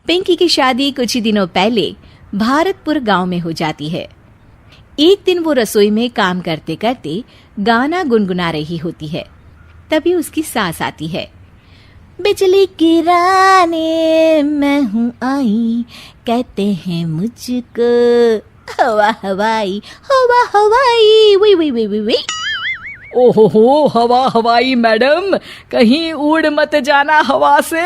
पिंकी की शादी कुछ ही दिनों पहले भारतपुर गांव में हो जाती है। एक दिन वो रसोई में काम करते करते गाना गुनगुना रही होती है। तभी उसकी सास आती है। बिजली गिराने मैं हूँ आई, कहते हैं मुझको हवा हवाई, हवा हवाई, वी वी वी वी वी। ओहो, हवा हवाई मैडम, कहीं उड़ मत जाना हवा से।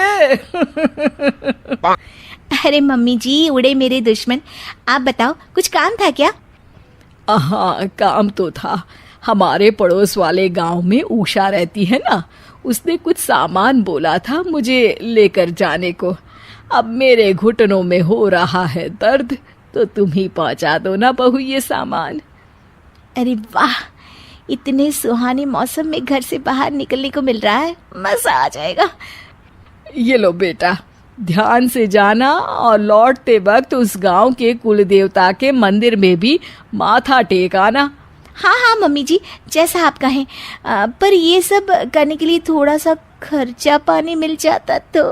अरे मम्मी जी, उड़े मेरे दुश्मन। आप बताओ, कुछ काम था क्या? हाँ, काम तो था। हमारे पड़ोस वाले गांव में उषा रहती है ना, उसने कुछ सामान बोला था मुझे लेकर जाने को। अब मेरे घुटनों में हो रहा है दर्द, तो तुम ही पहुंचा दो ना बहू ये सामान। अरे वाह, इतने सुहाने मौसम में घर से बाहर निकलने को मिल रहा है, मजा आ जाएगा। ये लो बेटा, ध्यान से जाना और लौटते वक्त उस गांव के कुल देवता के मंदिर में भी माथा टेक आना। हाँ हाँ मम्मी जी, जैसा आप कहें। पर ये सब करने के लिए थोड़ा सा खर्चा पानी मिल जाता तो।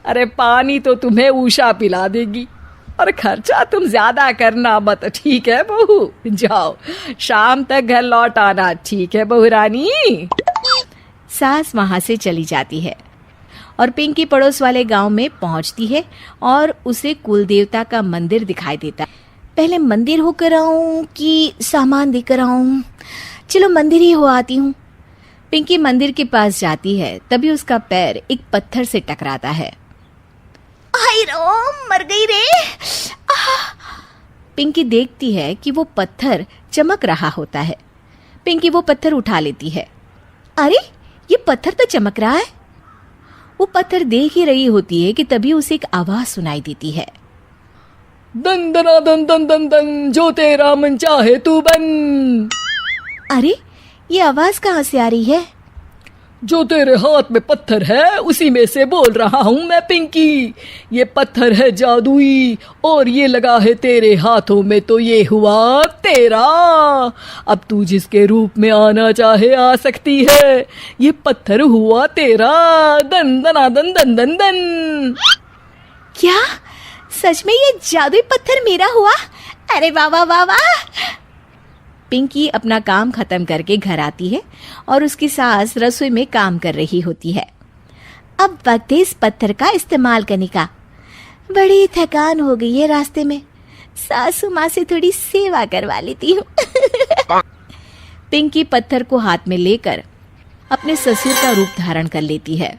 अरे पानी तो तुम्हें उषा पिला देगी, और खर्चा तुम ज्यादा करना मत, ठीक है बहू? जाओ, शाम तक घर लौट आना, ठीक है बहू रानी? सास वहां से चली जाती है और पिंकी पड़ोस वाले गांव में पहुंचती है और उसे कुल देवता का मंदिर दिखाई देता है। पहले मंदिर होकर आऊं कि सामान देकर आऊं? चलो मंदिर ही हो आती हूँ। पिंकी मंदिर के पास जाती है, तभी उसका पैर एक पत्थर से टकराता है। हाय रो, मर गई रे। पिंकी देखती है कि वो पत्थर चमक रहा होता है। पिंकी वो पत्थर उठा लेती है। अरे, ये पत्थर तो चमक रहा है। वो पत्थर देख ही रही होती है कि तभी उसे एक आवाज सुनाई देती है। दन दना दन दन दन दन, जो तेरा मन चाहे तू बन। अरे, ये आवाज कहाँ से आ रही है? जो तेरे हाथ में पत्थर है उसी में से बोल रहा हूँ मैं पिंकी। ये पत्थर है जादुई, और ये लगा है तेरे हाथों में, तो ये हुआ तेरा। अब तू जिसके रूप में आना चाहे आ सकती है। ये पत्थर हुआ तेरा। दन दना दन दन दन दन। क्या सच में ये जादुई पत्थर मेरा हुआ? अरे वाह वाह वाह वाह। पिंकी अपना काम खत्म करके घर आती है और उसकी सास रसोई में काम कर रही होती है। अब वक्त है इस पत्थर का इस्तेमाल करने का। बड़ी थकान हो गई है रास्ते में, सासू माँ से थोड़ी सेवा करवा लेती हूँ। पिंकी पत्थर को हाथ में लेकर अपने ससुर का रूप धारण कर लेती है।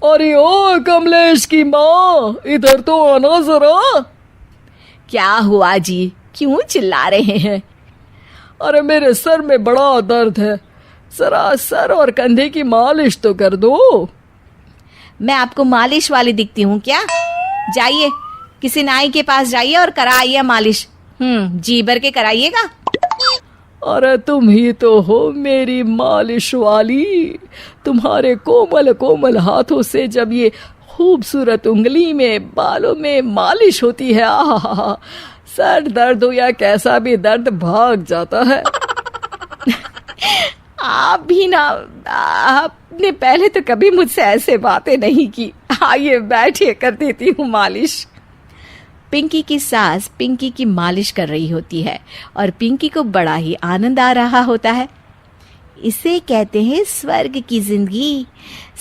अरे ओ कमलेश की माँ, इधर तो आना जरा। क्या हुआ जी, क्यों चिल्ला रहे हैं? अरे मेरे सर में बड़ा दर्द है, जरा सर और कंधे की मालिश तो कर दो। मैं आपको मालिश वाली दिखती हूँ क्या? जाइए, किसी नाई के पास जाइए और कराइए मालिश। जी भर के कराइएगा। अरे तुम ही तो हो मेरी मालिश वाली। तुम्हारे कोमल कोमल हाथों से जब ये खूबसूरत उंगली में बालों में मालिश होती है, आहा, सर दर्द हो या कैसा भी दर्द भाग जाता है। आप भी ना, आपने पहले तो कभी मुझसे ऐसे बातें नहीं की। आइए बैठिए, कर देती हूँ मालिश। पिंकी की सास पिंकी की मालिश कर रही होती है और पिंकी को बड़ा ही आनंद आ रहा होता है। इसे कहते हैं स्वर्ग की जिंदगी।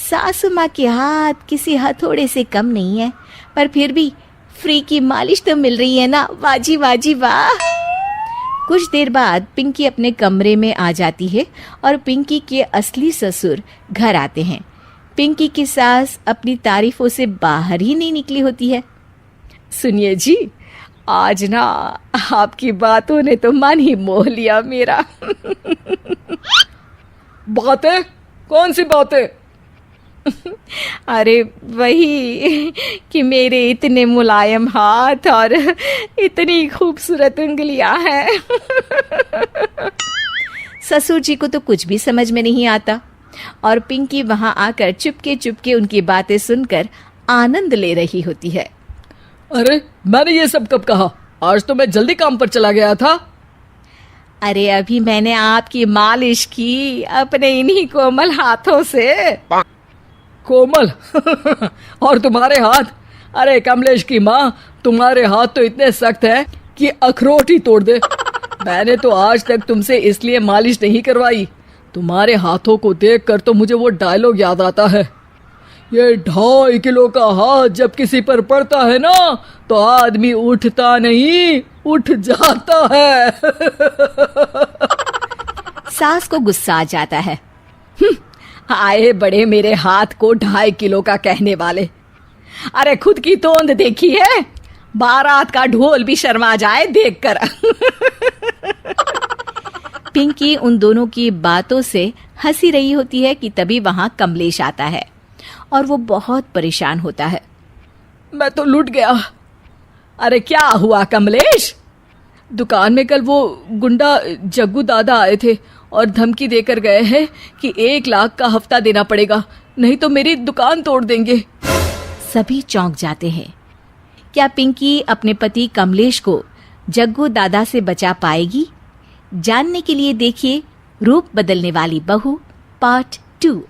सासू माँ के हाथ किसी हथौड़े से कम नहीं है, पर फिर भी फ्री की मालिश तो मिल रही है ना। वाजी वाजी वाह। कुछ देर बाद पिंकी अपने कमरे में आ जाती है और पिंकी के असली ससुर घर आते हैं। पिंकी की सास अपनी तारीफों से बाहर ही नहीं निकली होती है। सुनिए जी, आज ना आपकी बातों ने तो मन ही मोह लिया मेरा। बातें? कौन सी बातें? अरे वही कि मेरे इतने मुलायम हाथ और इतनी खूबसूरत उंगलियां हैं। ससुर जी को तो कुछ भी समझ में नहीं आता और पिंकी वहां आकर चुपके चुपके उनकी बातें सुनकर आनंद ले रही होती है। अरे मैंने ये सब कब कहा? आज तो मैं जल्दी काम पर चला गया था। अरे अभी मैंने आपकी मालिश की अपने इन्हीं कोमल हाथों से। कोमल और तुम्हारे हाथ, अरे कमलेश की माँ, तुम्हारे हाथ तो इतने सख्त है कि अखरोट ही तोड़ दे। मैंने तो आज तक तुमसे इसलिए मालिश नहीं करवाई, तुम्हारे हाथों को देखकर तो मुझे वो डायलॉग याद आता है, ये 2.5 किलो का हाथ जब किसी पर पड़ता है ना तो आदमी उठता नहीं, उठ जाता है। सास को गुस्सा आ जाता है। आए बड़े मेरे हाथ को 2.5 किलो का कहने वाले, अरे खुद की तोंद देखी है, बारात का ढोल भी शर्मा जाए देखकर। पिंकी उन दोनों की बातों से हंसी रही होती है कि तभी वहां कमलेश आता है और वो बहुत परेशान होता है। मैं तो लुट गया। अरे क्या हुआ कमलेश? दुकान में कल वो गुंडा जग्गू दादा आए थे और धमकी देकर गए हैं कि 1 लाख का हफ्ता देना पड़ेगा, नहीं तो मेरी दुकान तोड़ देंगे। सभी चौंक जाते हैं। क्या पिंकी अपने पति कमलेश को जग्गू दादा से बचा पाएगी? जानने के लिए देखिए रूप बदलने वाली बहू पार्ट 2।